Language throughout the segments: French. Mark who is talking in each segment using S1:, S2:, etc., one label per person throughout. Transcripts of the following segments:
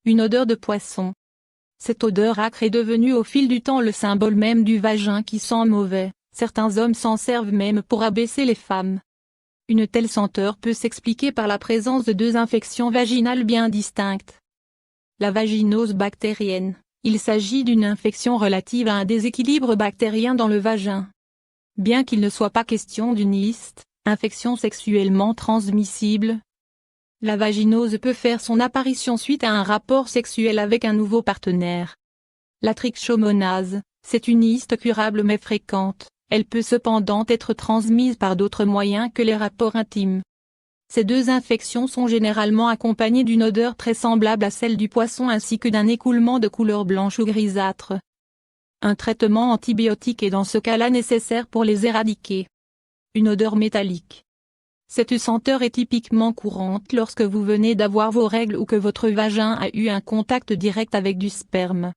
S1: Une odeur de poisson. Cette odeur âcre est devenue au fil du temps le symbole même du vagin qui sent mauvais, certains hommes s'en servent même pour abaisser les femmes. Une telle senteur peut s'expliquer par la présence de deux infections vaginales bien distinctes. La vaginose bactérienne. Il s'agit d'une infection relative à un déséquilibre bactérien dans le vagin. Bien qu'il ne soit pas question d'une IST, infection sexuellement transmissible, la vaginose peut faire son apparition suite à un rapport sexuel avec un nouveau partenaire. La trichomonase, c'est une IST curable mais fréquente, elle peut cependant être transmise par d'autres moyens que les rapports intimes. Ces deux infections sont généralement accompagnées d'une odeur très semblable à celle du poisson ainsi que d'un écoulement de couleur blanche ou grisâtre. Un traitement antibiotique est dans ce cas-là nécessaire pour les éradiquer. Une odeur métallique. Cette senteur est typiquement courante lorsque vous venez d'avoir vos règles ou que votre vagin a eu un contact direct avec du sperme.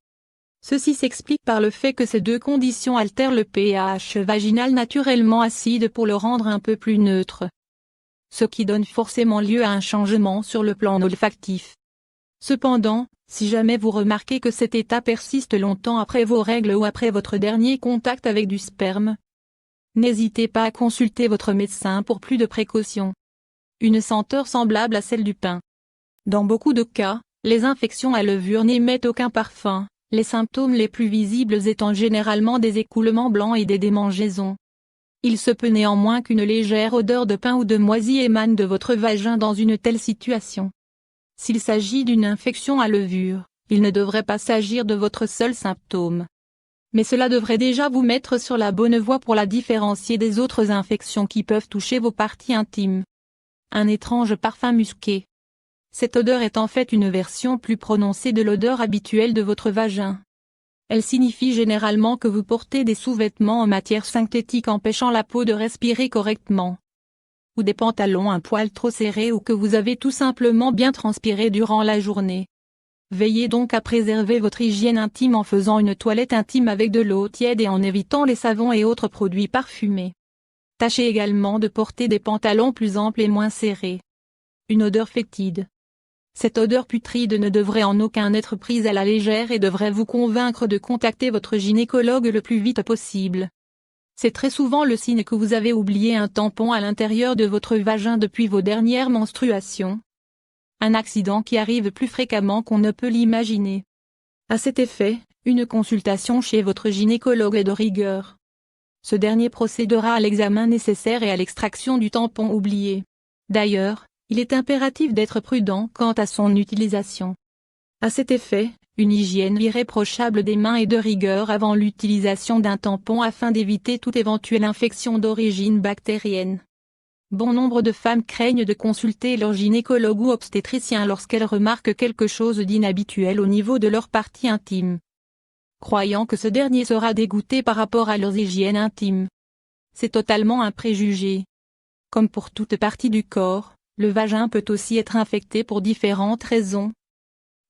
S1: Ceci s'explique par le fait que ces deux conditions altèrent le pH vaginal naturellement acide pour le rendre un peu plus neutre. Ce qui donne forcément lieu à un changement sur le plan olfactif. Cependant, si jamais vous remarquez que cet état persiste longtemps après vos règles ou après votre dernier contact avec du sperme, n'hésitez pas à consulter votre médecin pour plus de précautions. Une senteur semblable à celle du pain. Dans beaucoup de cas, les infections à levure n'émettent aucun parfum, les symptômes les plus visibles étant généralement des écoulements blancs et des démangeaisons. Il se peut néanmoins qu'une légère odeur de pain ou de moisi émane de votre vagin dans une telle situation. S'il s'agit d'une infection à levure, il ne devrait pas s'agir de votre seul symptôme. Mais cela devrait déjà vous mettre sur la bonne voie pour la différencier des autres infections qui peuvent toucher vos parties intimes. Un étrange parfum musqué. Cette odeur est en fait une version plus prononcée de l'odeur habituelle de votre vagin. Elle signifie généralement que vous portez des sous-vêtements en matière synthétique empêchant la peau de respirer correctement. Ou des pantalons un poil trop serrés ou que vous avez tout simplement bien transpiré durant la journée. Veillez donc à préserver votre hygiène intime en faisant une toilette intime avec de l'eau tiède et en évitant les savons et autres produits parfumés. Tâchez également de porter des pantalons plus amples et moins serrés. Une odeur fétide. Cette odeur putride ne devrait en aucun être prise à la légère et devrait vous convaincre de contacter votre gynécologue le plus vite possible. C'est très souvent le signe que vous avez oublié un tampon à l'intérieur de votre vagin depuis vos dernières menstruations. Un accident qui arrive plus fréquemment qu'on ne peut l'imaginer. À cet effet, une consultation chez votre gynécologue est de rigueur. Ce dernier procédera à l'examen nécessaire et à l'extraction du tampon oublié. D'ailleurs, il est impératif d'être prudent quant à son utilisation. À cet effet, une hygiène irréprochable des mains est de rigueur avant l'utilisation d'un tampon afin d'éviter toute éventuelle infection d'origine bactérienne. Bon nombre de femmes craignent de consulter leur gynécologue ou obstétricien lorsqu'elles remarquent quelque chose d'inhabituel au niveau de leur partie intime, croyant que ce dernier sera dégoûté par rapport à leur hygiène intime. C'est totalement un préjugé. Comme pour toute partie du corps, le vagin peut aussi être infecté pour différentes raisons.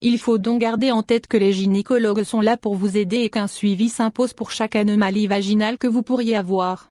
S1: Il faut donc garder en tête que les gynécologues sont là pour vous aider et qu'un suivi s'impose pour chaque anomalie vaginale que vous pourriez avoir.